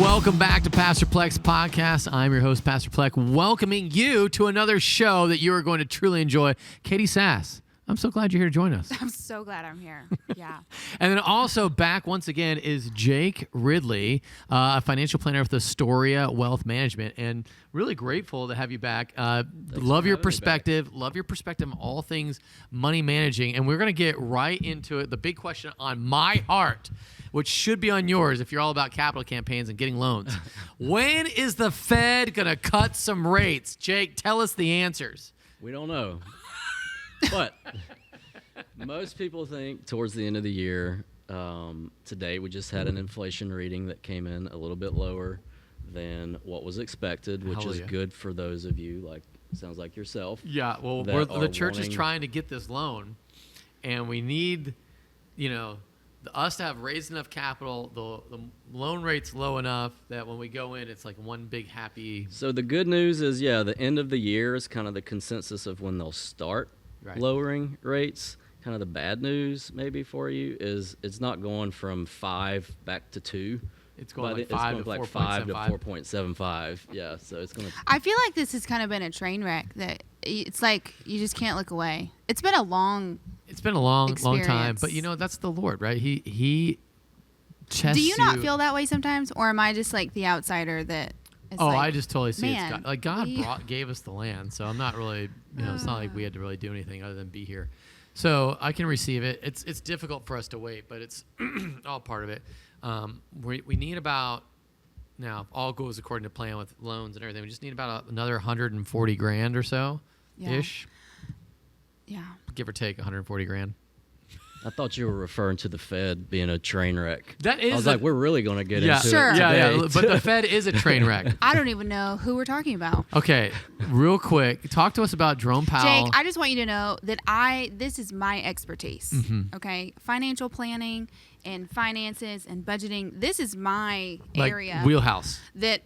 Welcome back to Pastor Plek's podcast. I'm your host, Pastor Plek, welcoming you to another show that you are going to truly enjoy. Catie Sass, I'm so glad you're here to join us. I'm so glad I'm here. Yeah. And then also back once again is Jake Ridley, a financial planner with Astoria Wealth Management, and really grateful to have you back. Love your perspective. Love your perspective on all things money managing, and we're going to get right into it. The big question on my heart, which should be on yours if you're all about capital campaigns and getting loans. When is the Fed going to cut some rates? Jake, tell us the answers. We don't know. But most people think towards the end of the year. Today we just had an inflation reading that came in a little bit lower than what was expected, which is good for those of you, sounds like yourself. Yeah, well, the church is trying to get this loan, and we need, us to have raised enough capital, the loan rate's low enough that when we go in, it's like one big happy. So the good news is, the end of the year is kind of the consensus of when they'll start lowering rates. Kind of the bad news maybe for you is it's not going from 5 back to 2. It's going like 5 to 4.75. Yeah, so it's going to. I feel like this has kind of been a train wreck that it's like you just can't look away. It's been a long time, but that's the Lord, right? He tests. Do you not feel that way sometimes, or am I just like the outsider that? I just totally see it's God. Like God gave us the land, so I'm not really, it's not like we had to really do anything other than be here. So I can receive it. It's difficult for us to wait, but it's all part of it. We need about, now if all goes according to plan with loans and everything, we just need about another $140,000 or so ish. Yeah. Give or take 140 grand. I thought you were referring to the Fed being a train wreck. That is. I was like, we're really going to get into sure. it today. Yeah, but the Fed is a train wreck. I don't even know who we're talking about. Okay, real quick, talk to us about Jerome Powell. Jake, I just want you to know that this is my expertise. Mm-hmm. Okay, financial planning and finances and budgeting. This is my area. Wheelhouse. That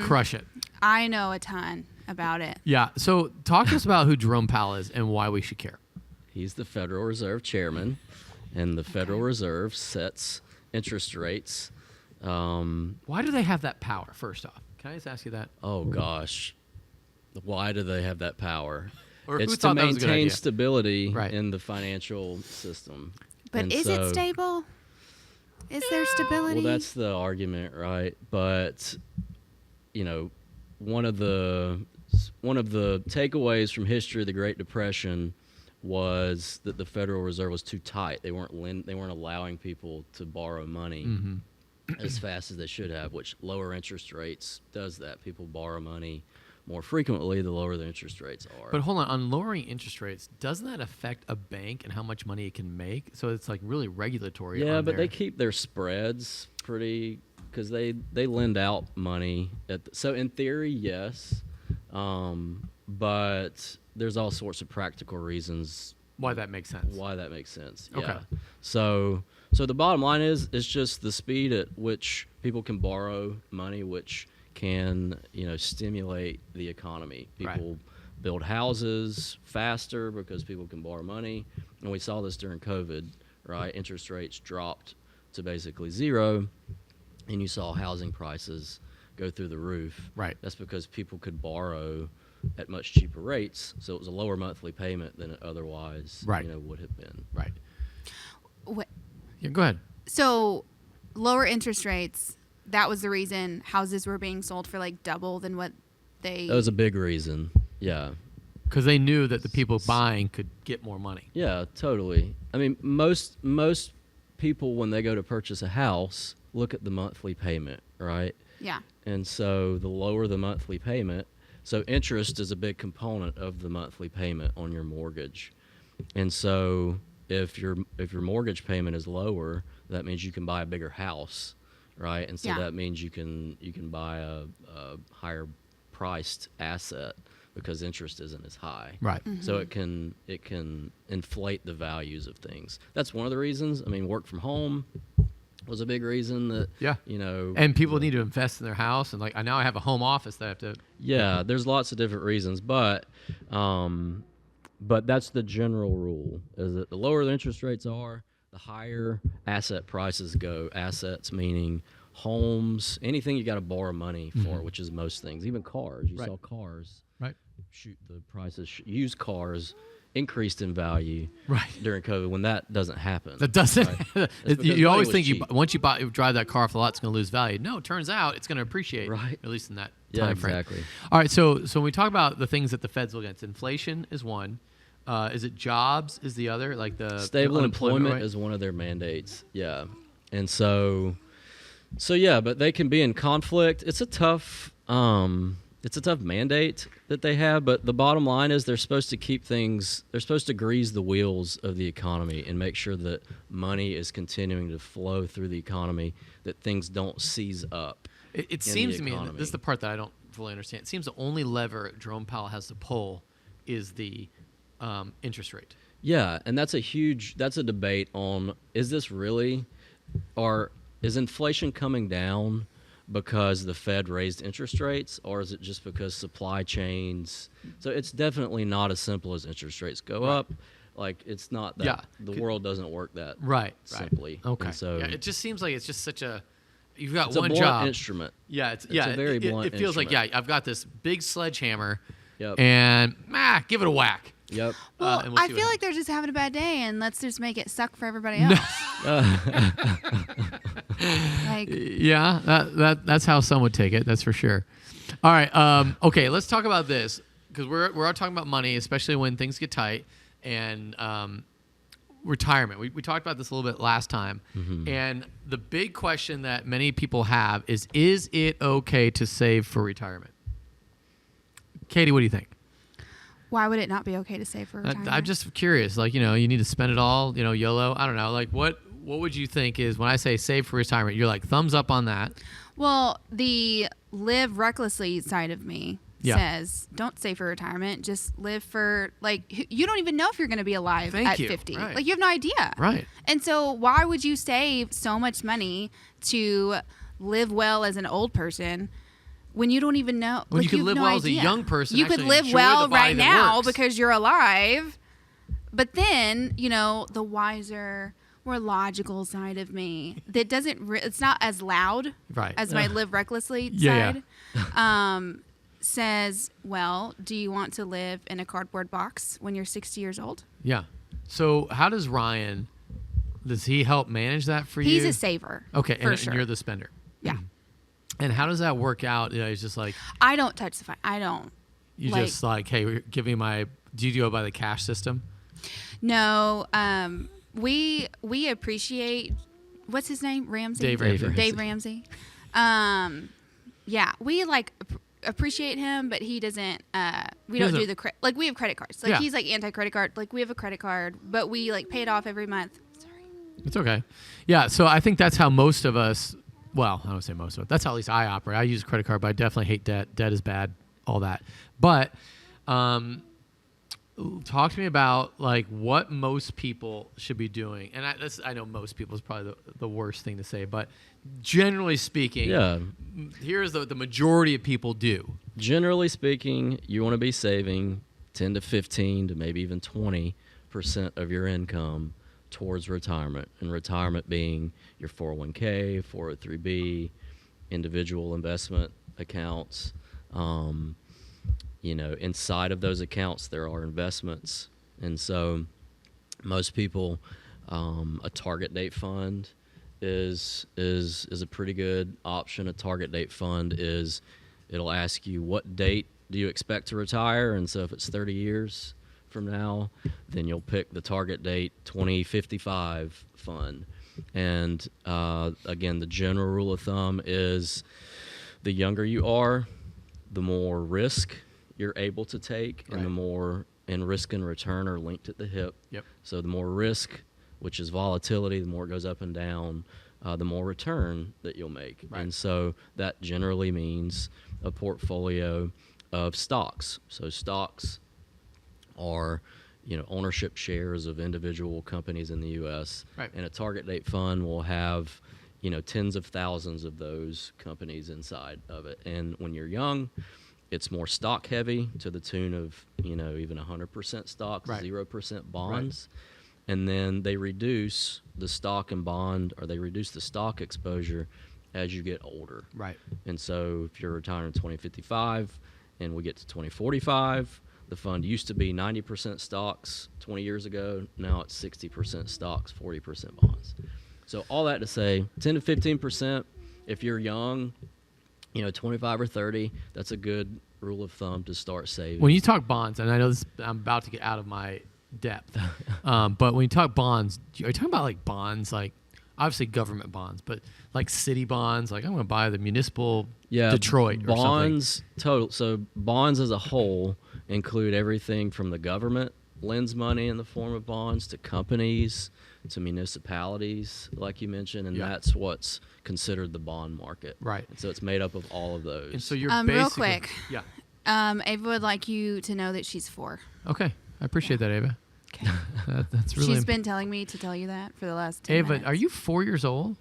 crush it. I know a ton about it. Yeah. So talk to us about who Jerome Powell is and why we should care. He's the Federal Reserve Chairman, and the Federal Reserve sets interest rates. Why do they have that power, first off? Can I just ask you that? Oh, gosh. Why do they have that power? Or it's to maintain stability in the financial system. But is it stable? Is there stability? Well, that's the argument, right? But, one of the takeaways from history of the Great Depression was that the Federal Reserve was too tight. They weren't allowing people to borrow money as fast as they should have, which lower interest rates does that. People borrow money more frequently the lower the interest rates are. But hold on lowering interest rates, doesn't that affect a bank and how much money it can make? So it's like really regulatory. Yeah, but they keep their spreads pretty, because they lend out money. So in theory, yes, but there's all sorts of practical reasons why that makes sense. Yeah. Okay. So the bottom line is just the speed at which people can borrow money, which can stimulate the economy. People build houses faster because people can borrow money, and we saw this during COVID. Right, interest rates dropped to basically zero, and you saw housing prices go through the roof. Right. That's because people could borrow at much cheaper rates, so it was a lower monthly payment than it otherwise would have been. Right. What? Yeah, go ahead. So lower interest rates, that was the reason houses were being sold for like double than what they... That was a big reason, yeah. Because they knew that the people buying could get more money. Yeah, totally. I mean, most people, when they go to purchase a house, look at the monthly payment, right? Yeah. And so the lower the monthly payment, so interest is a big component of the monthly payment on your mortgage. And so if your mortgage payment is lower, that means you can buy a bigger house, right? And so that means you can buy a higher priced asset because interest isn't as high. Right. Mm-hmm. So it can inflate the values of things. That's one of the reasons. I mean, work from home was a big reason that, and people need to invest in their house, and now I have a home office that I have to. Yeah, there's lots of different reasons, but that's the general rule, is that the lower the interest rates are, the higher asset prices go. Assets meaning homes, anything you got to borrow money for, which is most things, even cars. You saw cars. Right. Shoot, the prices, used cars increased in value during COVID when that doesn't happen. That doesn't. Right? You always think once you drive that car off the lot, it's going to lose value. No, it turns out it's going to appreciate, right? At least in that Yeah, time frame. exactly. All right, so when we talk about the things that the Fed's looking at, inflation is one. Is it jobs is the other? Like the stable employment right? is one of their mandates. Yeah, and so yeah, but they can be in conflict. It's a tough mandate that they have, but the bottom line is they're supposed to grease the wheels of the economy and make sure that money is continuing to flow through the economy, that things don't seize up. It seems to me, and this is the part that I don't fully understand, it seems the only lever Jerome Powell has to pull is the interest rate. Yeah, and that's a debate on, is this really, or is inflation coming down because the Fed raised interest rates, or is it just because supply chains? So it's definitely not as simple as interest rates go up. Like, it's not that. Yeah. The world doesn't work that simply. Okay. And so it just seems like it's just such a, you've got it's one a blunt job. instrument. Yeah, it's a very blunt it feels like, instrument. I've got this big sledgehammer, Yep. and give it a whack. Yep. Well, and we'll I see what feel like happens. they're just having a bad day, and let's just make it suck for everybody else. Like, Yeah, that's how some would take it. That's for sure. All right. Okay, let's talk about this because we're all talking about money, especially when things get tight, and retirement. We talked about this a little bit last time, and the big question that many people have is it okay to save for retirement? Catie, what do you think? why would it not be okay to save for retirement? I'm just curious. Like, you need to spend it all, YOLO. I don't know. Like, what would you think is when I say save for retirement, you're like, thumbs up on that. Well, the live recklessly side of me says, don't save for retirement. Just live for, you don't even know if you're going to be alive at 50. Right. Like, you have no idea. Right. And so why would you save so much money to live well as an old person when you don't even know? When you could have live no well as a idea. young person, You could actually live enjoy well the body right that now works. because you're alive. But then, the wiser, more logical side of me that doesn't, it's not as loud as my live recklessly side, says, well, do you want to live in a cardboard box when you're 60 years old? Yeah. So how does Ryan, does he help manage that for you? He's a saver. Okay. For And sure. you're the spender. Yeah. And how does that work out? He's just like, I don't touch the I don't. you just like, hey, give me do you go by the cash system? No. We appreciate, what's his name? Ramsey? Dave Ramsey. Dave Ramsey. Yeah, we appreciate him, but he doesn't, we don't do the we have credit cards. He's anti-credit card. We have a credit card, but we pay it off every month. Sorry. It's okay. Yeah. So I think that's how most of us, well, I don't say most of it. That's how at least I operate. I use a credit card, but I definitely hate debt. Debt is bad, all that. But talk to me about what most people should be doing. And I know most people is probably the worst thing to say, but generally speaking, here's the majority of people do. Generally speaking, you want to be saving 10 to 15 to maybe even 20% of your income towards retirement, and retirement being your 401k, 403b, individual investment accounts. Inside of those accounts there are investments, and so most people, a target date fund is a pretty good option. A target date fund it'll ask you what date do you expect to retire, and so if it's 30 years from now, then you'll pick the target date 2055 fund. And again, the general rule of thumb is the younger you are, the more risk you're able to take, and the more, and risk and return are linked at the hip. Yep. So the more risk, which is volatility, the more it goes up and down, the more return that you'll make. Right. And so that generally means a portfolio of stocks. So stocks are, ownership shares of individual companies in the U.S. Right. And a target date fund will have, tens of thousands of those companies inside of it. And when you're young, it's more stock heavy to the tune of, even 100% stocks, 0% bonds. Right. And then they reduce the stock and bond, or they reduce the stock exposure as you get older. Right. And so if you're retiring in 2055 and we get to 2045, the fund used to be 90% stocks 20 years ago. Now it's 60% stocks, 40% bonds. So all that to say, 10 to 15%, if you're young, 25 or 30, that's a good rule of thumb to start saving. When you talk bonds, and I know I'm about to get out of my depth, but when you talk bonds, are you talking about like bonds, like obviously government bonds, but like city bonds, like I'm going to buy the municipal Detroit or bonds total. So bonds as a whole include everything from the government lends money in the form of bonds to companies to municipalities, like you mentioned, and that's what's considered the bond market. Right. And so it's made up of all of those. And so you're real quick. Yeah. Ava would like you to know that she's 4. Okay. I appreciate that, Ava. Okay. That's really. She's been telling me to tell you that for the last 10 minutes. Ava, are you 4 years old?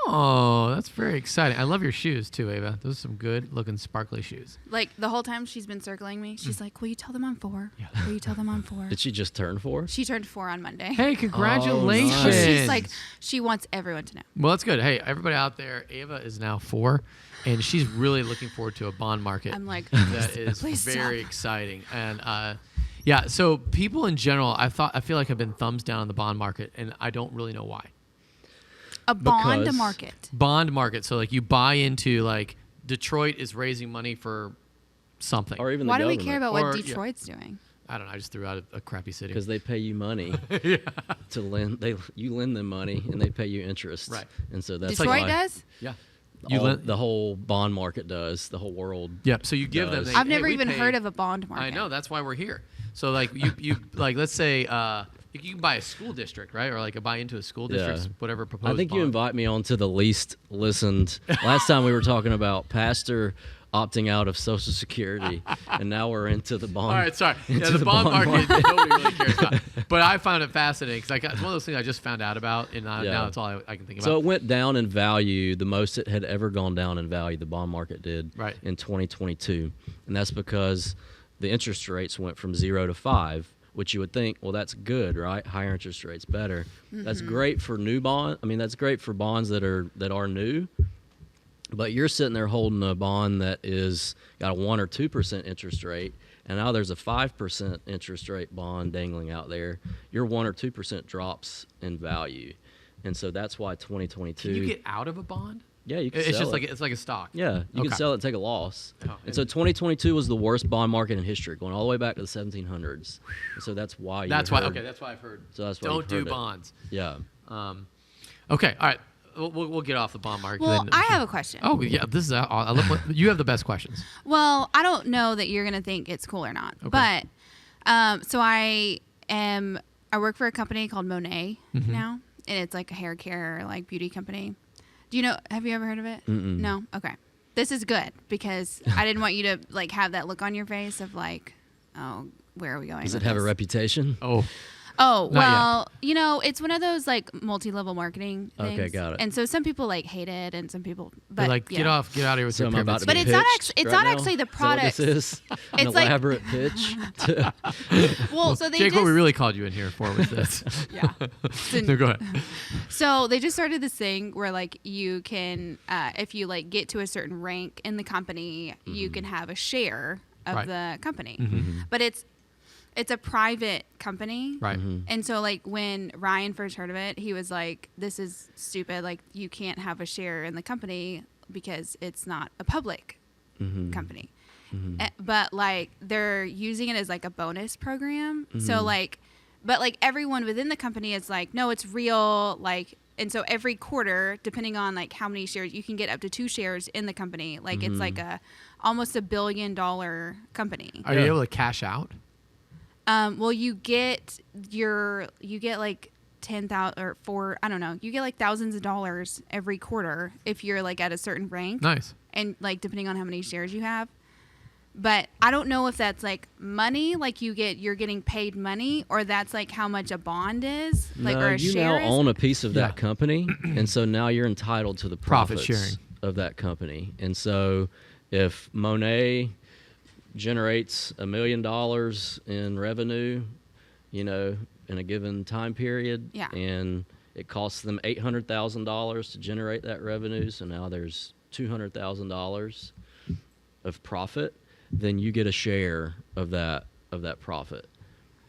Oh, that's very exciting. I love your shoes too, Ava. Those are some good looking sparkly shoes. Like the whole time she's been circling me, she's like, "Will you tell them I'm 4? Yeah. Will you tell them I'm 4?" Did she just turn 4? She turned 4 on Monday. Hey, congratulations. Oh, nice. She's like, she wants everyone to know. Well, that's good. Hey, everybody out there, Ava is now 4, and she's really looking forward to a bond market. I'm like, that is very exciting. And yeah, so people in general, I feel like I've been thumbs down on the bond market, and I don't really know why. A bond market. Bond market. So like you buy into like Detroit is raising money for something. Or even Why the do we government. care about what Detroit's doing? I don't know. I just threw out a crappy city. Because they pay you money to lend. You lend them money, and they pay you interest. Right. And so that's Detroit why does? Yeah. the whole bond market does. The whole world. Yeah. So you give them. I've never even heard of a bond market. I know. That's why we're here. So like you like let's say you can buy a school district, right? Or like buy into a school district's whatever proposed. I think bond. you invite me on to the least listened. Last time we were talking about pastor opting out of Social Security, and now we're into the bond. All right, sorry. Yeah, the bond market nobody really cares about. But I found it fascinating because it's one of those things I just found out about, and now that's all I can think about. So it went down in value, the most it had ever gone down in value, the bond market did in 2022. And that's because the interest rates went from 0 to 5, which you would think, well, that's good, right? Higher interest rates, better. Mm-hmm. That's great for new bond. I mean, that's great for bonds that are new. But you're sitting there holding a bond that is got a 1 or 2% interest rate, and now there's a 5% interest rate bond dangling out there. Your 1 or 2% drops in value, and so that's why 2022. Can you get out of a bond? Yeah, you can. It's sell just it. like it's like a stock. Yeah, you can sell it and take a loss. Oh, and so 2022 was the worst bond market in history, going all the way back to the 1700s. And so that's why. That's why I've heard. So that's why don't do bonds. Yeah. Okay. All right. We'll get off the bond market. Well, I have a question. Oh yeah, this is I love you have the best questions. Well, I don't know that you're gonna think it's cool or not, but so I work for a company called Monet now, and it's like a hair care like beauty company. Do you know? Have you ever heard of it? Mm-mm. No. Okay. This is good because I didn't want you to like have that look on your face of like, oh, where are we going? Does it have a reputation? Oh, well, it's one of those like multi-level marketing things. Okay, got it. And so some people like hate it and some people But like get out of here with your about to But be it's not pitched it's right not now? actually the Is that product. what this is an It's like- elaborate pitch. Well, so they Jake, just what we really called you in here for was this. yeah. No, go ahead. So they just started this thing where like you can if you like get to a certain rank in the company, you can have a share of the company. But it's a private company. Right. And so like when Ryan first heard of it, he was like, this is stupid. Like you can't have a share in the company because it's not a public company. But like they're using it as like a bonus program. So like, but like everyone within the company is like, no, it's real. Like, and so every quarter, depending on like how many shares, you can get up to 2 shares in the company. Like it's like almost $1 billion company. Are you able to cash out? Well, you get like 10,000 or I don't know. You get like thousands of dollars every quarter if you're like at a certain rank. Nice. And like depending on how many shares you have. But I don't know if that's like money, like you're getting paid money, or that's like how much a bond is, like or a you share now is. own a piece of that company, and so now you're entitled to the Profit profits sharing of that company. And so if Monet generates $1 million in revenue, in a given time period, and it costs them $800,000 to generate that revenue, so now there's $200,000 of profit, then you get a share of that profit.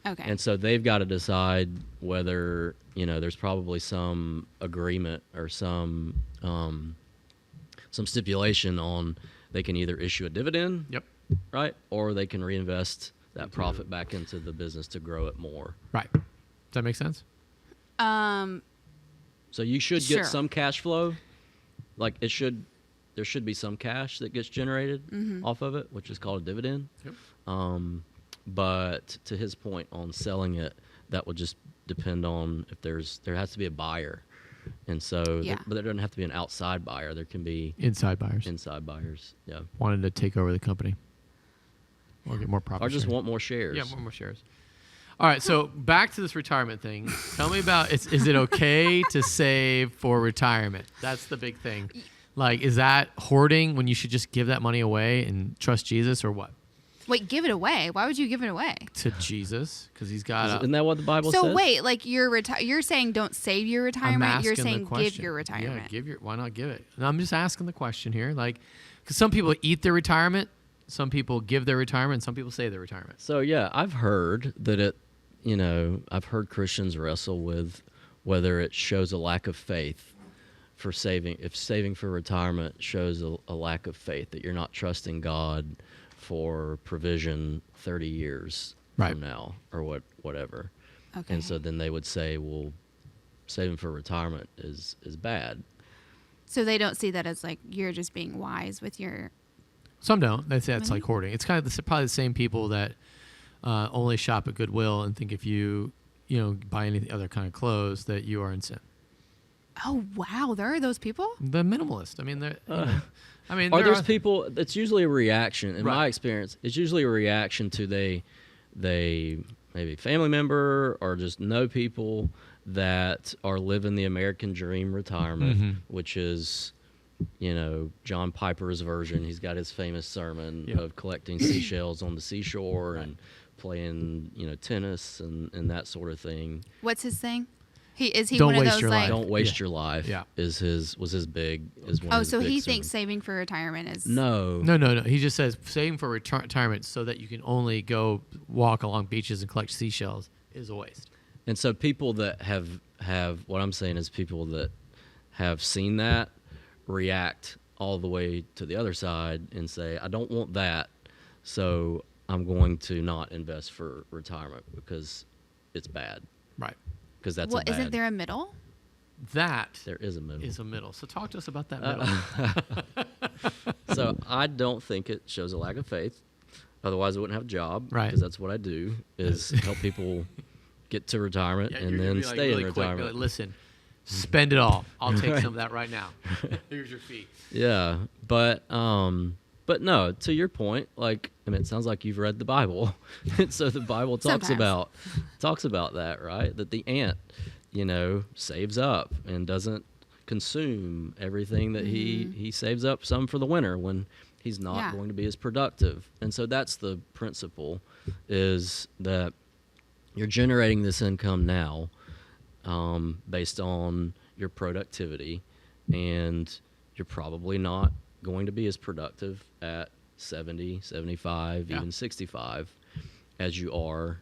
Okay. And so they've got to decide whether, there's probably some agreement or some stipulation on they can either issue a dividend, Yep. right, or they can reinvest that profit back into the business to grow it more. Right. Does that make sense? So you should Sure. get some cash flow. Like there should be some cash that gets generated off of it, which is called a dividend. Yep. But to his point on selling it, that would just depend on if there has to be a buyer. And so, Yeah. but there doesn't have to be an outside buyer. There can be Inside buyers inside buyers. Yeah. wanted to take over the company or get more profit. Or just sharing. want more shares. Yeah, more shares. All right, so back to this retirement thing. Tell me about, is it okay to save for retirement? That's the big thing. Like, is that hoarding when you should just give that money away and trust Jesus, or what? Wait, give it away. Why would you give it away? To Jesus, because he's got Isn't that what the Bible So says? wait, like you're saying don't save your retirement. You're saying give your retirement. Yeah, why not give it? And I'm just asking the question here. Like, because some people eat their retirement, some people give their retirement, and some people save their retirement. So yeah, I've heard that I've heard Christians wrestle with whether it shows a lack of faith for saving. If saving for retirement shows a lack of faith, that you're not trusting God for provision 30 years from now or whatever. Okay. And so then they would say, well, saving for retirement is bad. So they don't see that as like you're just being wise with your. Some don't. They say it's Money? like hoarding. It's kind of probably the same people that only shop at Goodwill and think if you buy any other kind of clothes that you are in sin. Oh wow, there are those people. The minimalist. I mean, Are there's people? It's usually a reaction. In Right. my experience, it's usually a reaction to they maybe family member or just know people that are living the American dream retirement, which is, John Piper's version. He's got his famous sermon of collecting seashells on the seashore and playing, tennis and that sort of thing. What's his thing? Is he Don't one of waste those your like? life. Don't waste Yeah. your life. Yeah. was his big. Is one Oh, of his so big he thinks sermons. saving for retirement is No. No. He just says saving for retirement so that you can only go walk along beaches and collect seashells is a waste. And so people that have what I'm saying is people that have seen that react all the way to the other side and say, I don't want that, so I'm going to not invest for retirement because it's bad. Right. Because that's Well, a bad. isn't there a middle? That There is a middle. is a middle. So talk to us about that middle. So I don't think it shows a lack of faith. Otherwise, I wouldn't have a job. Right. Because that's what I do is help people get to retirement Yeah, and you're gonna then be like stay really in quick, be retirement. like, listen, spend it all. I'll take some of that right now. Here's your fee. Yeah, but no. To your point, it sounds like you've read the Bible, and so the Bible talks Sometimes. about that, right? That the ant, saves up and doesn't consume everything that he saves up some for the winter when he's not going to be as productive. And so that's the principle, is that you're generating this income now based on your productivity, and you're probably not going to be as productive at 70, 75, even 65 as you are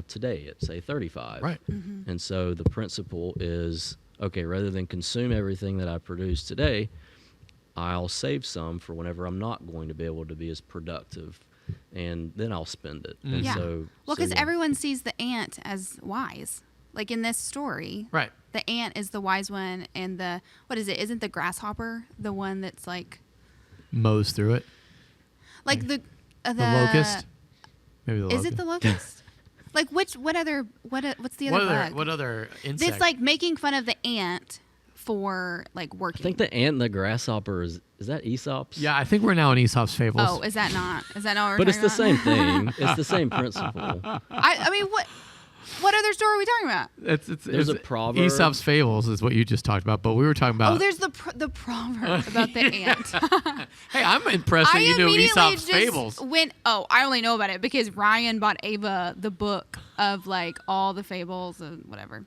today at, say, 35. Right. And so the principle is, okay, rather than consume everything that I produce today, I'll save some for whenever I'm not going to be able to be as productive, and then I'll spend it. And Yeah. so, Well, because yeah. everyone sees the ant as wise. Like in this story, Right. the ant is the wise one, and what is it? Isn't the grasshopper the one that's like Mows through it. the The locust. Maybe the Is locust. it the locust? Like what's the other bug? What other insect? It's like making fun of the ant for like I working. think the ant and the grasshopper is that Aesop's? Yeah, I think we're now in Aesop's Fables. Oh, is that not what we're But it's talking the same about? thing. It's the same principle. I mean, what other story are we talking about? There's a proverb. Aesop's Fables is what you just talked about, but we were talking about. Oh, there's the proverb about the ant. Hey, I'm impressed that you knew Aesop's just Fables. I only know about it because Ryan bought Ava the book of like all the fables and whatever.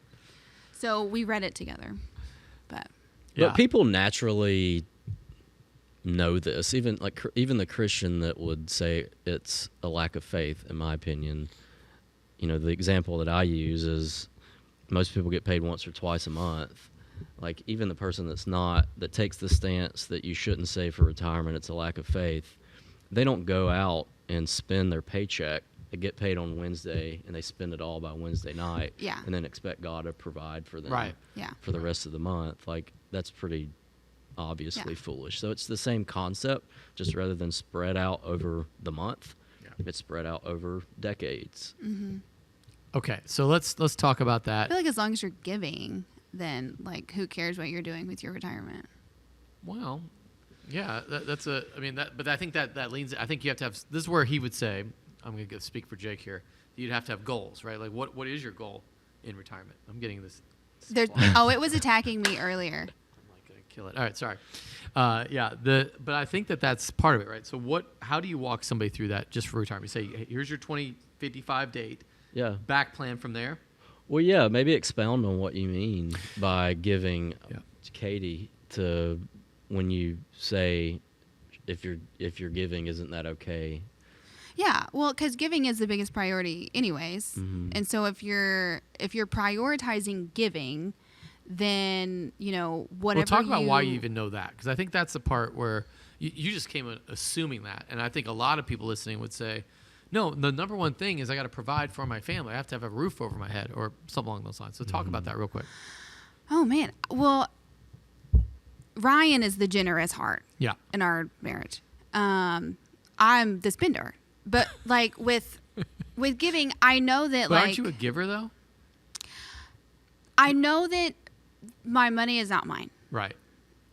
So we read it together, but people naturally know this. Even the Christian that would say it's a lack of faith, in my opinion. The example that I use is most people get paid once or twice a month. Like even the person that takes the stance that you shouldn't save for retirement, it's a lack of faith. They don't go out and spend their paycheck. They get paid on Wednesday and they spend it all by Wednesday night. Yeah. And then expect God to provide for them. Right. Yeah. For the rest of the month. Like that's pretty obviously foolish. So it's the same concept, just rather than spread out over the month, it's spread out over decades. Mm-hmm. Okay, so let's talk about I that. feel like as long as you're giving, then like who cares what you're doing with your retirement? Well, yeah, but I think that leans. I think you have to have. This is where he would say, I'm going to speak for Jake here. You'd have to have goals, right? Like what is your goal in retirement? I'm getting this. It was attacking me earlier. I'm like going to kill it. All right, sorry. But I think that's part of it, right? So how do you walk somebody through that just for retirement? You say, hey, here's your 2055 date. Yeah. Back plan from there. Well, yeah, maybe expound on what you mean by giving Catie to when you say if you're giving, isn't that okay? Yeah, well, because giving is the biggest priority anyways. Mm-hmm. And so if you're prioritizing giving, then, whatever Well, talk about why you even know that, because I think that's the part where you just came assuming that. And I think a lot of people listening would say, no, the number one thing is I got to provide for my family. I have to have a roof over my head or something along those lines. So talk about that real quick. Oh, man. Well, Ryan is the generous heart in our marriage. I'm the spender. But like with giving, I know that But aren't you a giver though? I know that my money is not mine. Right.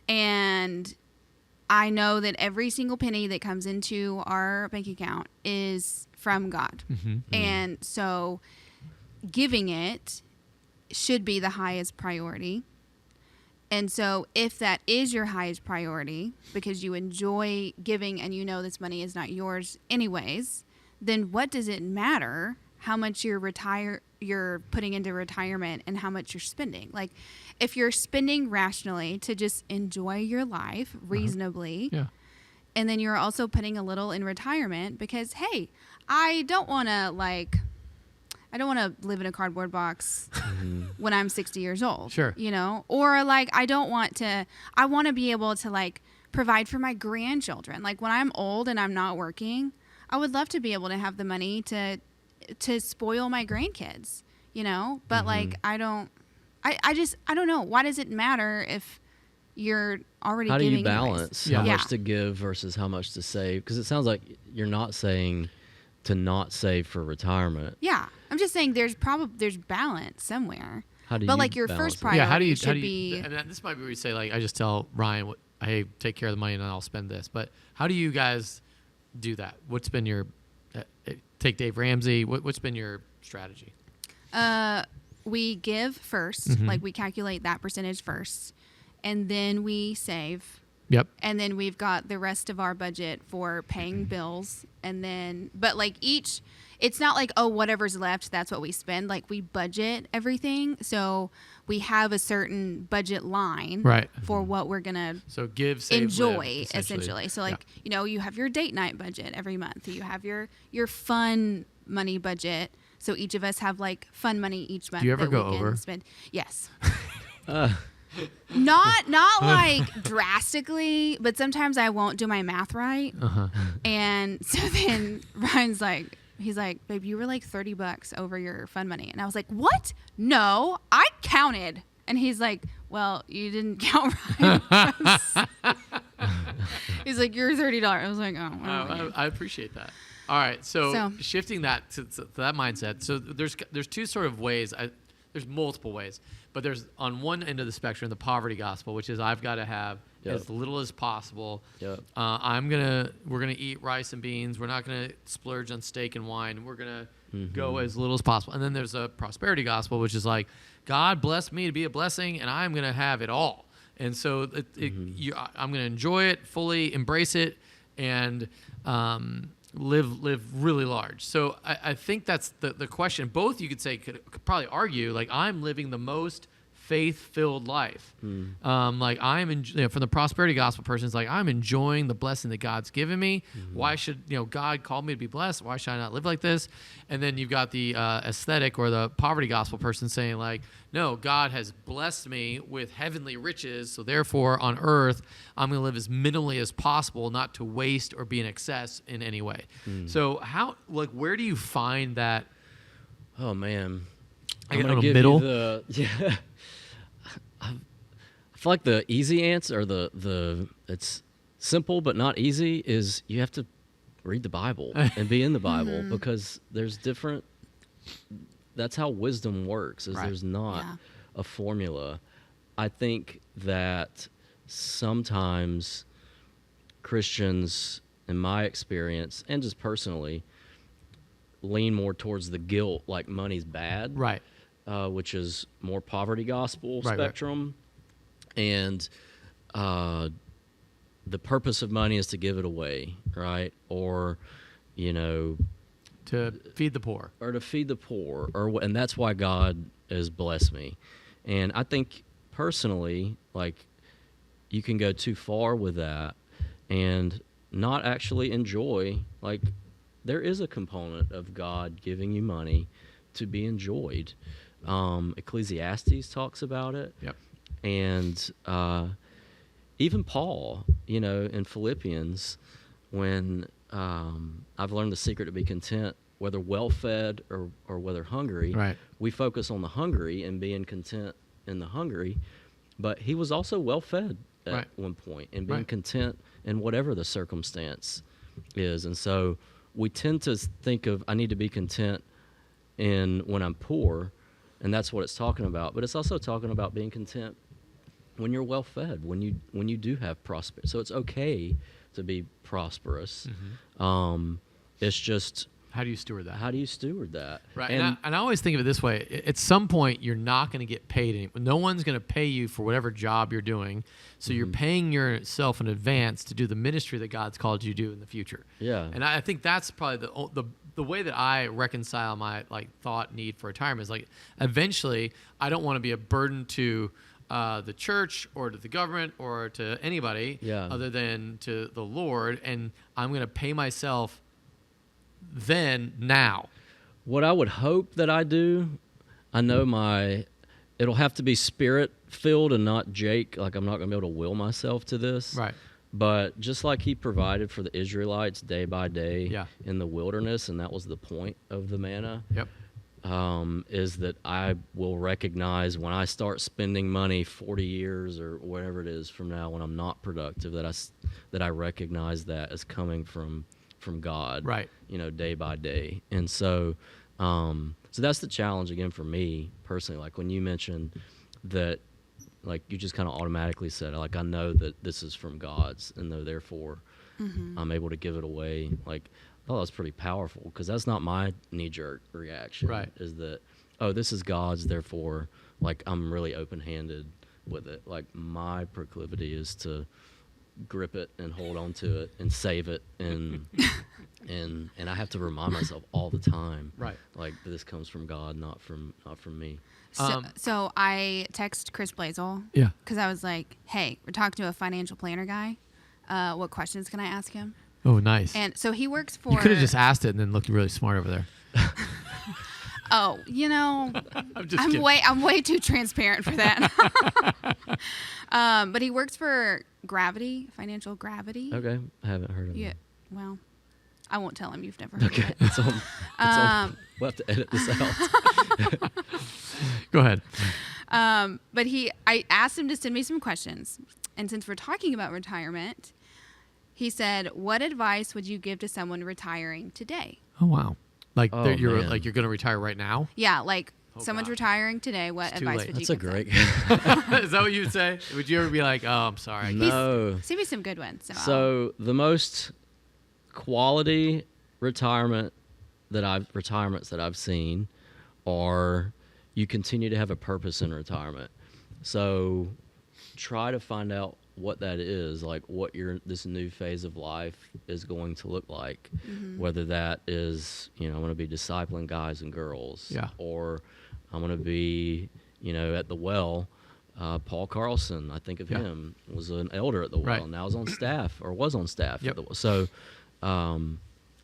And I know that every single penny that comes into our bank account is from God. Mm-hmm. And so giving it should be the highest priority. And so if that is your highest priority because you enjoy giving and you know this money is not yours anyways, then what does it matter how much you're putting into retirement and how much you're spending? Like if you're spending rationally to just enjoy your life reasonably, and then you're also putting a little in retirement because, hey, I don't want to live in a cardboard box when I'm 60 years old. Sure. Or like I want to be able to like provide for my grandchildren. Like when I'm old and I'm not working, I would love to be able to have the money to spoil my grandkids, but like I don't know. Why does it matter if you're already How do giving you balance anyways? how much to give versus how much to save? Because it sounds like you're not saying to not save for retirement. Yeah. I'm just saying there's balance somewhere. How do but you like your balance first it? priority should be. And this might be where you say like I just tell Ryan, hey, take care of the money and I'll spend this. But how do you guys do that? What's been your take Dave Ramsey? What's been your strategy? We give first, like we calculate that percentage first, and then we save. Yep. And then we've got the rest of our budget for paying bills. And then, but like it's not like, oh, whatever's left, that's what we spend. Like we budget everything. So we have a certain budget line for what we're going to give, save, enjoy, live, essentially. So like, you have your date night budget every month. You have your fun money budget. So each of us have like fun money each month. Do you ever that go we can over? Spend. Yes. Not like drastically, but sometimes I won't do my math right. And so then Ryan's like, he's like, babe, you were like $30 over your fun money. And I was like, what? No, I counted. And he's like, well, you didn't count right. He's like, you're $30. I was like, oh. I appreciate that. All right, so shifting that to that mindset. So there's two sort of ways. There's multiple ways, but there's on one end of the spectrum the poverty gospel, which is I've got to have as little as possible. Yep. We're gonna eat rice and beans. We're not gonna splurge on steak and wine. We're gonna go as little as possible. And then there's a prosperity gospel, which is like God blessed me to be a blessing, and I'm gonna have it all. And so I'm gonna enjoy it fully, embrace it, and live really large. So I think that's the question. Both you could say could probably argue like I'm living the most faith-filled life. Like I'm from the prosperity gospel person, it's like I'm enjoying the blessing that God's given me. Why should God called me to be blessed? Why should I not live like this? And then you've got the aesthetic or the poverty gospel person saying like, no, God has blessed me with heavenly riches, so therefore on earth I'm going to live as minimally as possible, not to waste or be in excess in any way. So where do you find that? Oh man, I I'm don't gonna know, give middle? you the I feel like the easy answer, or the it's simple but not easy, is you have to read the Bible and be in the Bible, because there's different. That's how wisdom works. Is Right. there's not a formula. I think that sometimes Christians, in my experience, and just personally, lean more towards the guilt, like money's bad, Right. Which is more poverty gospel Right. spectrum. And the purpose of money is to give it away, right? Or, To feed the poor. or to feed the poor, and that's why God has blessed me. And I think personally, like, you can go too far with that and not actually enjoy, like, there is a component of God giving you money to be enjoyed. Ecclesiastes talks about it. Yep. And even Paul, in Philippians, when I've learned the secret to be content, whether well-fed or whether hungry. Right. We focus on the hungry and being content in the hungry, but he was also well-fed at Right. one point and being Right. content in whatever the circumstance is. And so we tend to think of, I need to be content when I'm poor, and that's what it's talking about. But it's also talking about being content when you're well-fed, when you do have prosperity. So it's okay to be prosperous. It's just, How do you steward that? how do you steward that? Right. And I always think of it this way. At some point, you're not going to get paid anymore. No one's going to pay you for whatever job you're doing. So you're paying yourself in advance to do the ministry that God's called you to do in the future. Yeah. And I think that's probably the way that I reconcile my thought need for retirement is like eventually I don't want to be a burden to the church or to the government or to anybody other than to the Lord. And I'm going to pay myself now. What I would hope that I do, I know it'll have to be spirit-filled and not Jake. Like, I'm not going to be able to will myself to this. Right. But just like he provided for the Israelites day by day Yeah. in the wilderness, and that was the point of the manna, Yep. is that I will recognize when I start spending money 40 years or whatever it is from now when I'm not productive, that I recognize that as coming from God, Right. Day by day. And so that's the challenge again for me personally. Like when you mentioned that, like you just kind of automatically said, like, I know that this is from God's, and therefore I'm able to give it away. Like, oh, that's pretty powerful, because that's not my knee-jerk reaction. Right. Is that, oh, this is God's, therefore, like, I'm really open-handed with it. Like, my proclivity is to grip it and hold on to it and save it, and I have to remind myself all the time, Right. like, this comes from God, not from me. So I text Chris Blazel. Yeah. Because I was like, hey, we're talking to a financial planner guy. What questions can I ask him? Oh, nice. And so he works for. You could have just asked it and then looked really smart over there. Oh, I'm just kidding. I'm way too transparent for that. But he works for Financial Gravity. Okay, I haven't heard of Yeah. it. Well, I won't tell him you've never heard Okay, of it. it's on. We'll have to edit this out. Go ahead. But I asked him to send me some questions. And since we're talking about retirement, he said, what advice would you give to someone retiring today? Oh, wow. Like Oh, you're man. like you're going to retire right now? Yeah, like Oh, someone's God. retiring today. What It's too advice late. would That's you a give great. them? Is that what you would say? Would you ever be like, oh, I'm sorry. No. Send me some good ones. So the most quality retirements that I've seen are, you continue to have a purpose in retirement. So try to find out what that is, like what this new phase of life is going to look like. Whether that is, I'm going to be discipling guys and girls, Yeah. or I'm going to be, at the well Paul Carlson, I think of him, was an elder at the well, Right. and now is on staff or was on staff Yep. at the well.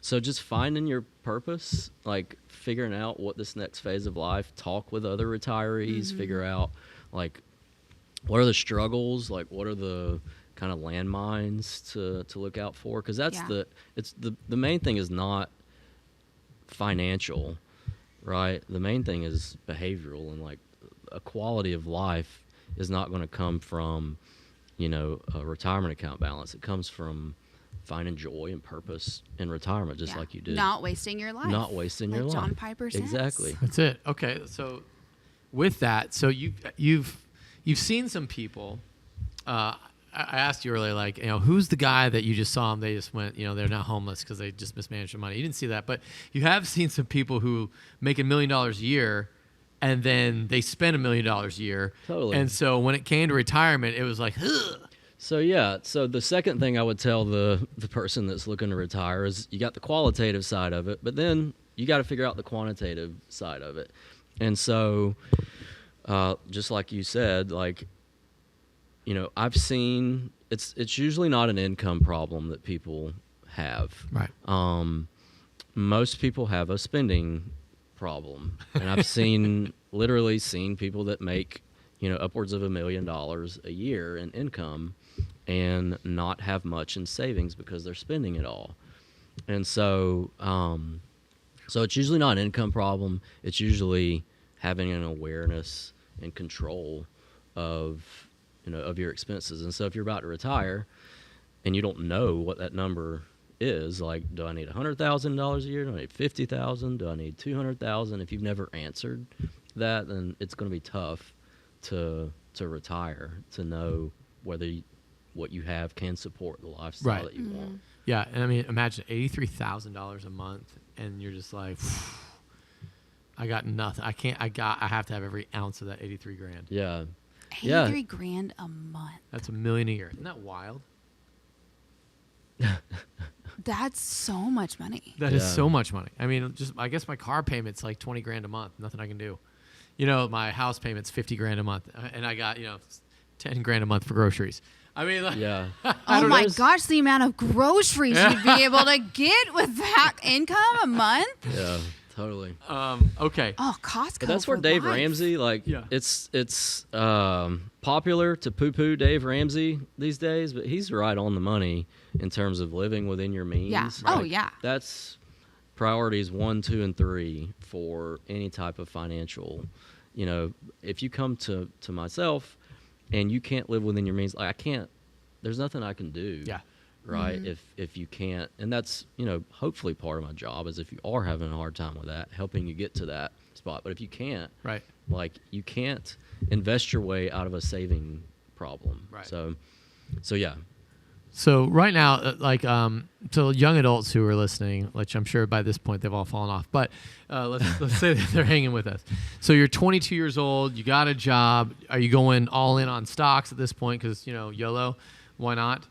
So just finding your purpose, like figuring out what this next phase of life, talk with other retirees, figure out like what are the struggles, like what are the kind of landmines to look out for, because that's the main thing is not financial, right? The main thing is behavioral, and like a quality of life is not going to come from, a retirement account balance. It comes from finding joy and purpose in retirement, just like you did. Not wasting your life. Not wasting your life. John Piper says. Exactly. That's it. Okay, so with that, so you've seen some people. I asked you earlier, like, who's the guy that you just saw them? They just went, they're now homeless because they just mismanaged their money. You didn't see that, but you have seen some people who make $1 million a year, and then they spend $1 million a year. Totally. And so when it came to retirement, it was like, ugh. So the second thing I would tell the person that's looking to retire is you got the qualitative side of it, but then you got to figure out the quantitative side of it. And so, just like you said, like, I've seen it's usually not an income problem that people have. Right. Most people have a spending problem, and I've literally seen people that make upwards of $1 million a year in income and not have much in savings because they're spending it all. And so it's usually not an income problem. It's usually having an awareness and control of your expenses. And so if you're about to retire and you don't know what that number is, like, do I need $100,000 a year? Do I need $50,000? Do I need $200,000? If you've never answered that, then it's going to be tough to retire, to know whether what you have can support the lifestyle that you want. Yeah, and I mean, imagine $83,000 a month, and you're just like, I got nothing. I have to have every ounce of that 83 grand. Yeah. 83 grand a month. That's $1 million a year. Isn't that wild? That's so much money. That is so much money. I mean, I guess my car payment's like 20 grand a month. Nothing I can do. My house payment's 50 grand a month, and I got 10 grand a month for groceries. I mean, like, Yeah. Oh my gosh, the amount of groceries you'd be able to get with that income a month. Yeah, totally. Okay. Oh, Costco. But that's where for Dave life. Ramsey, it's popular to poo-poo Dave Ramsey these days, but he's right on the money in terms of living within your means. Yeah. Like, Oh, yeah. That's priorities 1, 2, and 3 for any type of financial. If you come to myself and you can't live within your means, like, I can't. There's nothing I can do. Yeah. Right. If you can't, and that's hopefully part of my job is if you are having a hard time with that, helping you get to that spot. But if you can't, Right. like, you can't invest your way out of a saving problem. Right. So yeah. So right now, to young adults who are listening, which I'm sure by this point they've all fallen off, but let's say that they're hanging with us. So you're 22 years old, you got a job. Are you going all in on stocks at this point? Because YOLO, why not?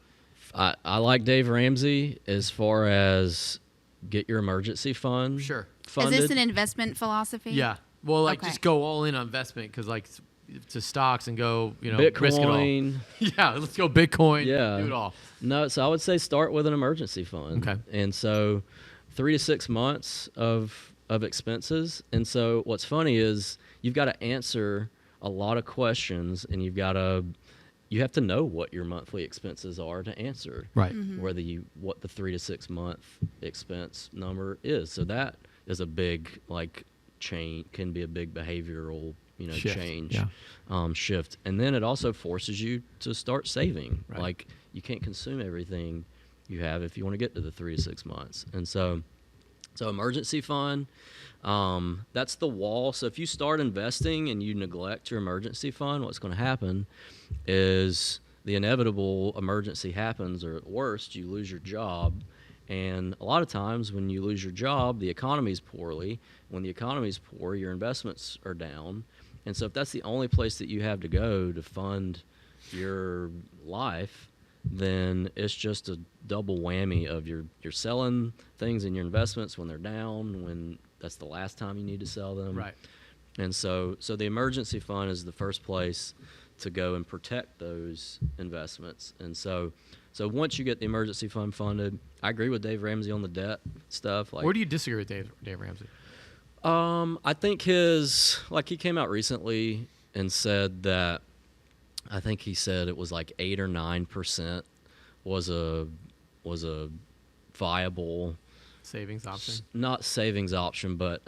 I like Dave Ramsey as far as get your emergency fund. Sure. Funded. Is this an investment philosophy? Yeah. Well, Okay. just go all in on investment because to stocks and go risk it all. Bitcoin. Yeah, let's go Bitcoin. Yeah. Do it all. No, so I would say start with an emergency fund. Okay. And so 3 to 6 months of expenses. And so what's funny is you've got to answer a lot of questions, and you have to know what your monthly expenses are to answer. Right. What the 3 to 6 month expense number is. So that is a big change, can be a big behavioral Shift. change, Yeah. shift. And then it also forces you to start saving. Right. Like, you can't consume everything you have if you want to get to the 3 to 6 months. And so emergency fund, that's the wall. So if you start investing and you neglect your emergency fund, what's going to happen is the inevitable emergency happens, or at worst, you lose your job. And a lot of times when you lose your job, the economy's poorly. When the economy's poor, your investments are down. And so if that's the only place that you have to go to fund your life, then it's just a double whammy of you're selling things in your investments when they're down, when that's the last time you need to sell them. Right. And so the emergency fund is the first place to go and protect those investments. And so once you get the emergency fund funded, I agree with Dave Ramsey on the debt stuff. Like, where do you disagree with Dave Ramsey? I think he came out recently and said that, I think he said it was like 8 or 9% was a viable Savings option? Not savings option, but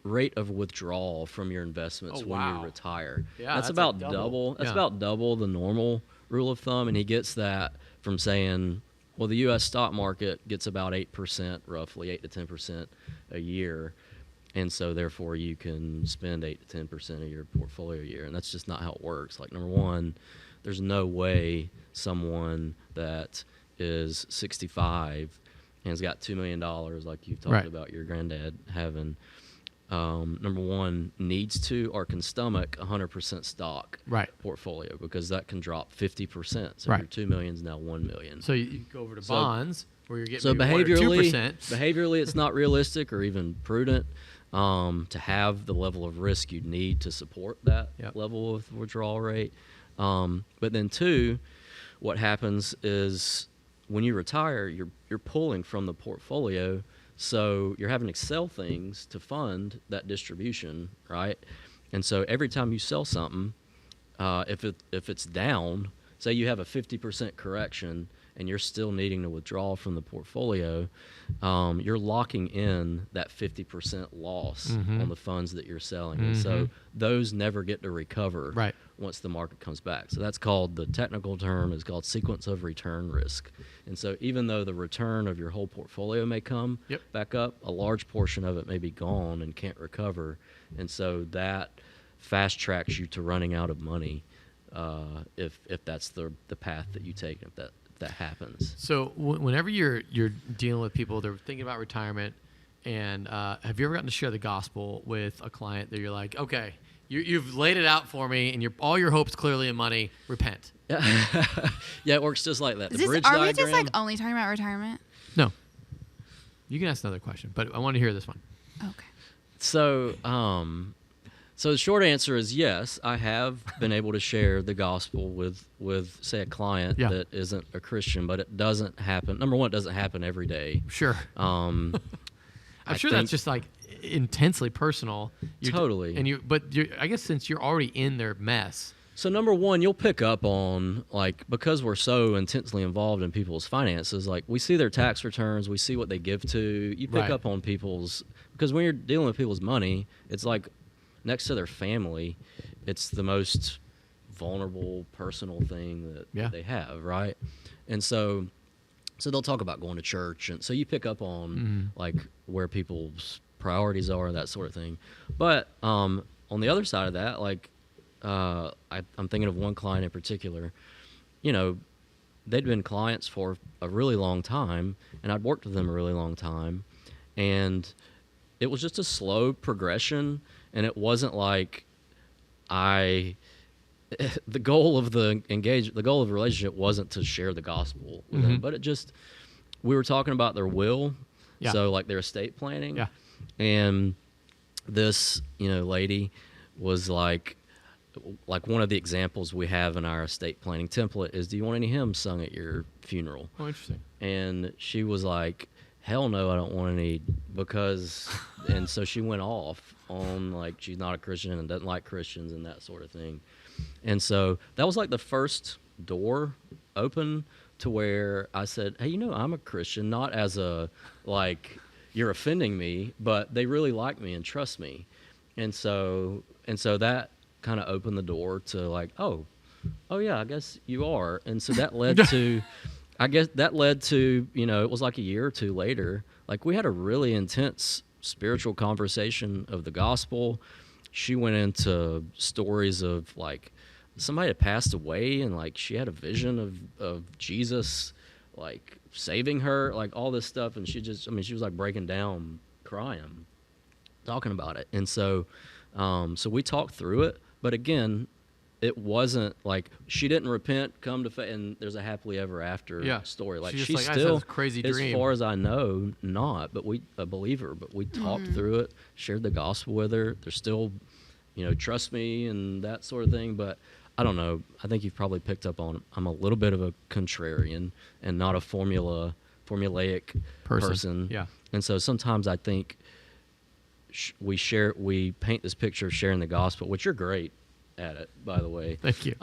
rate of withdrawal from your investments when you retire. Yeah, that's about double. That's about double the normal rule of thumb, and he gets that from saying, well, the U.S. stock market gets about 8%, roughly 8 to 10% a year, and so therefore you can spend 8 to 10% of your portfolio a year, and that's just not how it works. Like, number one, there's no way someone that is 65 and has got $2 million, like you've talked about your granddad having, number one, needs to or can stomach 100% stock portfolio, because that can drop 50%. So your $2 million is now $1 million. So you go over to bonds where you're getting so maybe behaviorally, 2%. Behaviorally, it's not realistic or even prudent to have the level of risk you'd need to support that level of withdrawal rate. But then two, what happens is when you retire, you're pulling from the portfolio, so you're having to sell things to fund that distribution, right? And so every time you sell something, if it's down, say you have a 50% correction and you're still needing to withdraw from the portfolio, you're locking in that 50% loss on the funds that you're selling. And so those never get to recover once the market comes back. So that's called, the technical term is called sequence of return risk. And so even though the return of your whole portfolio may come back up, a large portion of it may be gone and can't recover. And so that fast tracks you to running out of money if that's the path that you take, if that happens. So whenever you're dealing with people, they're thinking about retirement, and have you ever gotten to share the gospel with a client that you're like, okay, you've laid it out for me, and all your hopes clearly in money, repent? Yeah, it works just like that. Are we just like only talking about retirement? No. You can ask another question, but I want to hear this one. Okay. So the short answer is yes, I have been able to share the gospel with say a client that isn't a Christian, but it doesn't happen. Number one, it doesn't happen every day. Sure. I'm sure that's just like intensely personal. Totally. I guess since you're already in their mess. So number one, you'll pick up on, like, because we're so intensely involved in people's finances, like we see their tax returns, we see what they give to. You pick up on people's, because when you're dealing with people's money, it's like next to their family, it's the most vulnerable personal thing that they have, right? And so they'll talk about going to church, and so you pick up on like where people's priorities are and that sort of thing. But on the other side of that, like I'm thinking of one client in particular. You know, they'd been clients for a really long time, and I'd worked with them a really long time, and it was just a slow progression. And it wasn't like the goal of the relationship wasn't to share the gospel with them, but we were talking about their will, so like their estate planning, and this lady was like one of the examples we have in our estate planning template is, do you want any hymns sung at your funeral? Oh, interesting. And she was like, hell no, I don't want any, because, and so she went off on like she's not a Christian and doesn't like Christians and that sort of thing. And so that was like the first door open to where I said, hey, I'm a Christian, not as a like you're offending me, but they really like me and trust me. And so that kind of opened the door to like, oh yeah, I guess you are. And so that led to it was like a year or two later, like we had a really intense spiritual conversation of the gospel. She went into stories of like somebody had passed away and like she had a vision of Jesus like saving her, like all this stuff, and she was like breaking down, crying, talking about it. And so we talked through it, but again, it wasn't like she didn't repent, come to faith, and there's a happily ever after story. Like she's like, still, crazy as dream. far as I know, not. But a believer. But we talked through it, shared the gospel with her. There's still trust me and that sort of thing. But I don't know. I think you've probably picked up on I'm a little bit of a contrarian and not a formulaic person. Yeah. And so sometimes I think we paint this picture of sharing the gospel, which you're great at it, by the way. Thank you.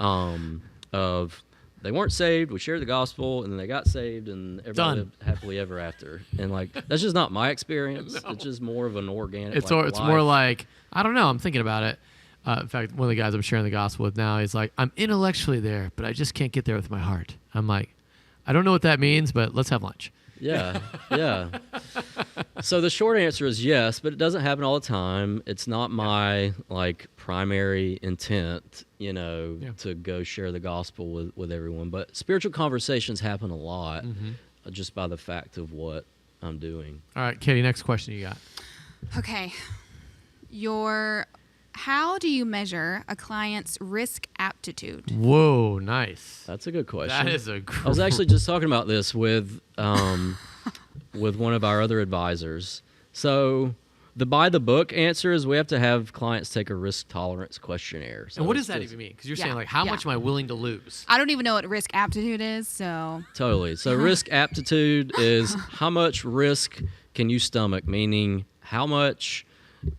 Of they weren't saved, we shared the gospel, and then they got saved, and everybody lived happily ever after. And like that's just not my experience. No. It's just more of an organic. It's more like, I don't know. I'm thinking about it. In fact, one of the guys I'm sharing the gospel with now is like, I'm intellectually there, but I just can't get there with my heart. I'm like, I don't know what that means, but let's have lunch. Yeah, yeah. So the short answer is yes, but it doesn't happen all the time. It's not my primary intent, to go share the gospel with everyone. But spiritual conversations happen a lot just by the fact of what I'm doing. All right, Catie, next question you got. Okay. How do you measure a client's risk aptitude? Whoa, nice. That's a good question. That is I was actually just talking about this with one of our other advisors. So the by the book answer is we have to have clients take a risk tolerance questionnaire. So and what does that even mean? Because you're saying how much am I willing to lose? I don't even know what risk aptitude is, so. Totally. So risk aptitude is how much risk can you stomach, meaning how much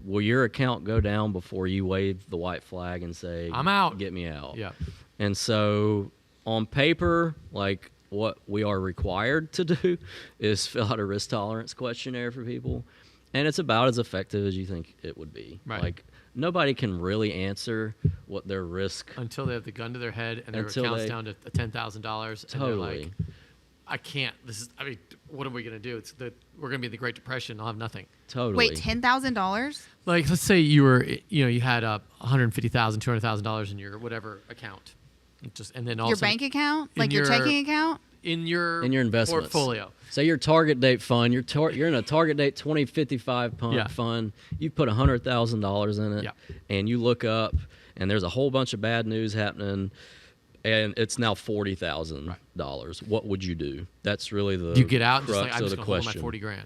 will your account go down before you wave the white flag and say, I'm out, get me out? Yeah. And so on paper, what we are required to do is fill out a risk tolerance questionnaire for people. And it's about as effective as you think it would be. Right. Nobody can really answer what their risk... Until they have the gun to their head and their account's down to $10,000. Totally. And they're like, I can't. What are we going to do? We're going to be in the Great Depression. I'll have nothing. Totally. Wait, $10,000? Let's say you had $150,000, $200,000 in your whatever account. And then also your bank account? Your checking account? In your investments portfolio. Say your target date fund, you're in a target date 2055 fund. You put $100,000 in it, and you look up, and there's a whole bunch of bad news happening, and it's now $40,000. What would you do? That's really the do you get out and just I'm just going to hold my $40,000,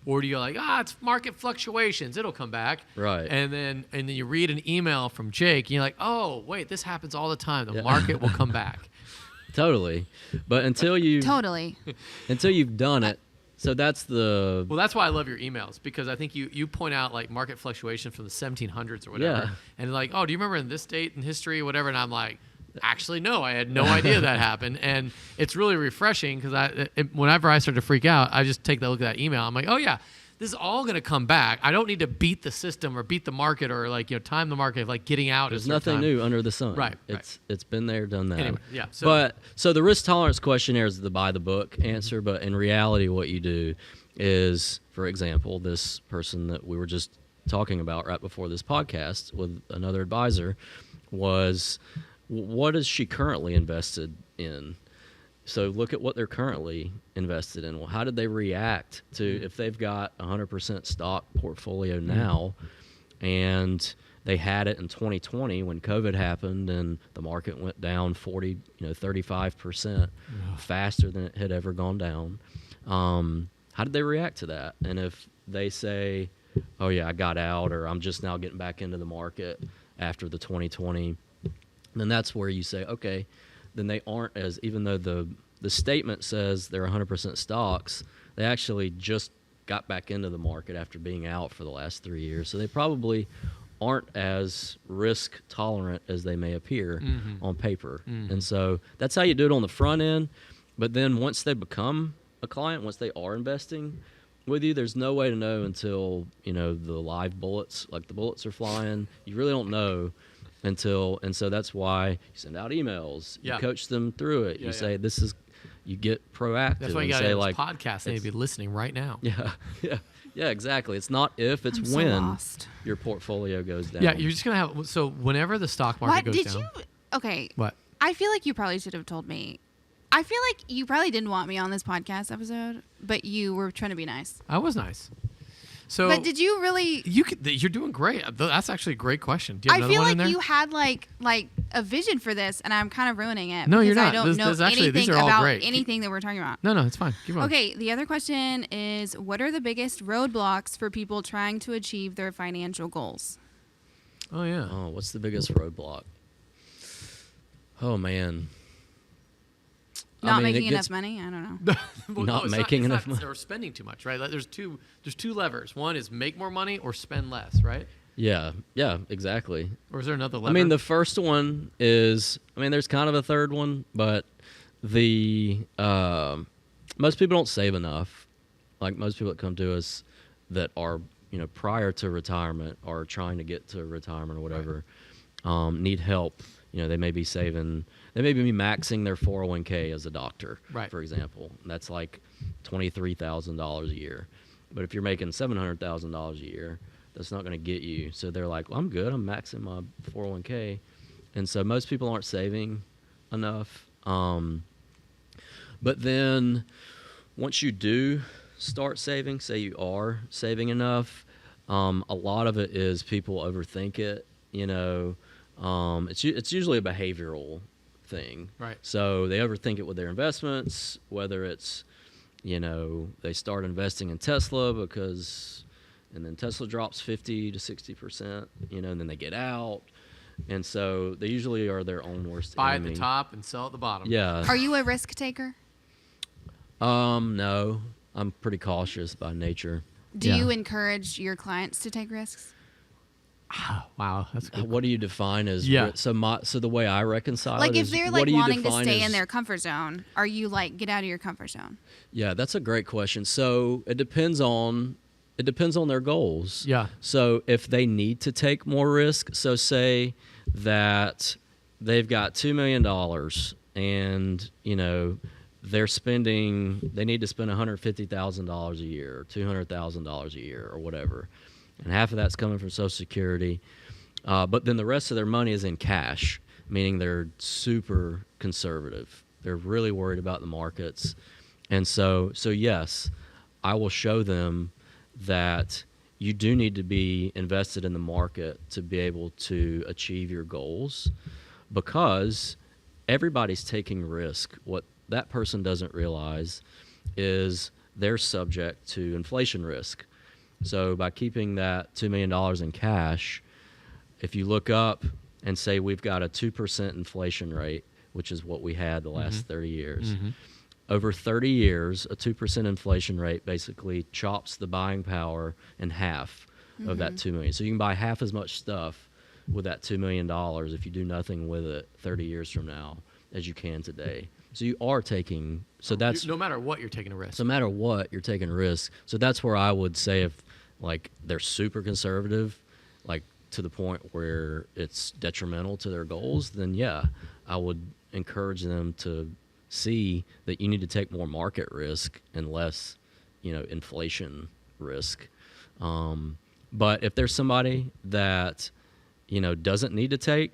or do you go it's market fluctuations, it'll come back, right? And then you read an email from Jake, and you're like, oh wait, this happens all the time. The market will come back. Totally. But until you've done it, so that's the... Well, that's why I love your emails, because I think you point out market fluctuation from the 1700s or whatever. Yeah. And do you remember in this date in history or whatever? And I'm like, actually, no, I had no idea that happened. And it's really refreshing because whenever I start to freak out, I just take a look at that email. I'm like, oh yeah, this is all going to come back. I don't need to beat the system or beat the market or time the market, getting out. There's nothing new under the sun. Right. It's been there, done that. Anyway, yeah. So the risk tolerance questionnaire is the by the book answer, but in reality, what you do is, for example, this person that we were just talking about right before this podcast with another advisor was, what is she currently invested in? So look at what they're currently invested in. Well, how did they react to if they've got 100% stock portfolio now, and they had it in 2020 when COVID happened and the market went down 35% faster than it had ever gone down. How did they react to that? And if they say, oh yeah, I got out, or I'm just now getting back into the market after the 2020, then that's where you say, okay, then they aren't as, even though the statement says they're 100% stocks, they actually just got back into the market after being out for the last 3 years. So they probably aren't as risk tolerant as they may appear on paper. And so that's how you do it on the front end. But then once they become a client, once they are investing with you, there's no way to know until, the live bullets, the bullets are flying. You really don't know and so that's why you send out emails, you coach them through it, you say you get proactive. That's why you got to say podcast. They be listening right now. Yeah, exactly. It's not if, it's when your portfolio goes down. Yeah, you're just gonna have. So whenever the stock market goes down. Okay. What? I feel like you probably should have told me. I feel like you probably didn't want me on this podcast episode, but you were trying to be nice. I was nice. So, but did you really? You're doing great. That's actually a great question. Do you have I feel one in like there? you had like a vision for this, and I'm kind of ruining it. No, you're not. I don't know anything these are all about great. anything that we're talking about. No, it's fine. Keep going. Okay, the other question is, what are the biggest roadblocks for people trying to achieve their financial goals? Oh yeah. Oh, what's the biggest roadblock? Oh man. Not I mean, making it enough gets- money. I don't know. Well, Not it's making it's enough not- money. or spending too much, right? Like there's two levers. One is make more money or spend less, right? Yeah, exactly. Or is there another lever? I mean, the first one is, there's kind of a third one, but the most people don't save enough. Like most people that come to us that are, prior to retirement or trying to get to retirement or whatever, need help. They may be maxing their 401k as a doctor, Right. for example. And that's like $23,000 a year. But if you're making $700,000 a year, that's not going to get you. So they're like, well, I'm good. I'm maxing my 401k. And so most people aren't saving enough. But then once you do start saving, say you are saving enough, a lot of it is people overthink it. It's usually a behavioral thing. Right. So they overthink it with their investments, whether it's, they start investing in Tesla and then Tesla drops 50 to 60%, and then they get out. And so they usually are their own worst buy enemy. at the top and sell at the bottom. Yeah. Are you a risk taker? No. I'm pretty cautious by nature. Do you encourage your clients to take risks? Wow, that's good. What do you define as Yeah. So the way I reconcile Like it if is, they're what like do you wanting to define stay in as- their comfort zone, are you like get out of your comfort zone? Yeah, that's a great question. So it depends on their goals. Yeah. So if they need to take more risk, so say that they've got $2 million and they need to spend $150,000 a year or $200,000 a year or whatever, and half of that's coming from Social Security, but then the rest of their money is in cash, meaning they're super conservative. They're really worried about the markets, and so yes, I will show them that you do need to be invested in the market to be able to achieve your goals, because everybody's taking risk. What that person doesn't realize is they're subject to inflation risk. So by keeping that $2 million in cash, if you look up and say we've got a 2% inflation rate, which is what we had the last 30 years, over 30 years, a 2% inflation rate basically chops the buying power in half of that $2 million. So you can buy half as much stuff with that $2 million if you do nothing with it 30 years from now as you can today. So you are taking, so that's, No matter what, you're taking a risk. no matter what, you're taking risk. So that's where I would say if like they're super conservative, like to the point where it's detrimental to their goals, then yeah, I would encourage them to see that you need to take more market risk and less, inflation risk. But if there's somebody that, doesn't need to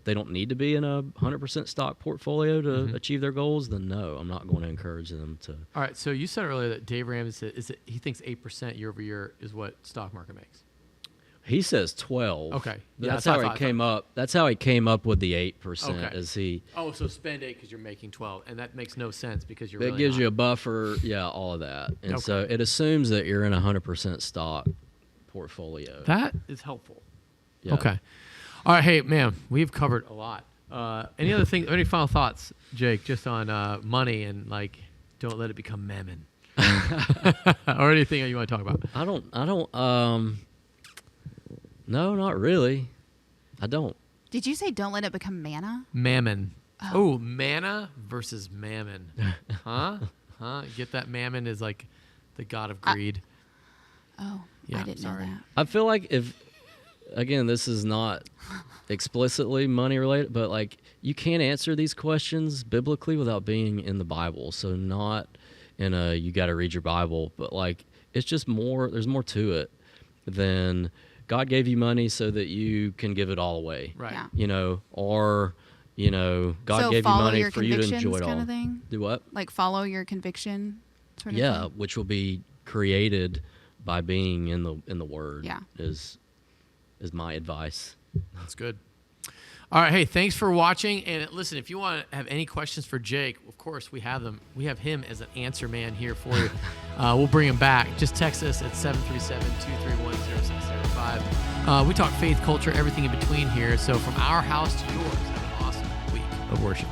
they don't need to be in a 100% stock portfolio to achieve their goals, then no, I'm not going to encourage them to. All right. So you said earlier that Dave Ramsey said he thinks 8% year over year is what stock market makes. He says 12. Okay. But Yeah, that's that's what how I he thought. came up. That's how he came up with the 8%. Okay. Is he? Oh, so spend 8 because you're making 12, and that makes no sense because you're. That really gives not. you a buffer. Yeah, all of that. And Okay. so it assumes that you're in a 100% stock portfolio. That is helpful. Yeah. Okay. All right. Hey, man, we've covered a lot. Any other thing? Any final thoughts, Jake? Just on money and like, don't let it become mammon, or anything you want to talk about? I don't. No, not really. I don't. Did you say don't let it become manna? Mammon. Oh, manna versus mammon. Huh? Get that? Mammon is like the god of greed. Oh, Yeah, I didn't sorry. know that. I feel like again, this is not explicitly money related, but like you can't answer these questions biblically without being in the Bible. So not in you got to read your Bible, but like it's just more. There's more to it than God gave you money so that you can give it all away. Right. Yeah. Or God So gave you follow money your for you to convictions enjoy it kind all. of thing? Do what? Like follow your conviction sort of Yeah, thing? which will be created by being in the Word. Yeah. is my advice. That's good. All right. Hey, thanks for watching. And listen, if you want to have any questions for Jake, of course, we have them. We have him as an answer man here for you. We'll bring him back. Just text us at 737-231-0605. We talk faith, culture, everything in between here. So from our house to yours, have an awesome week of worship.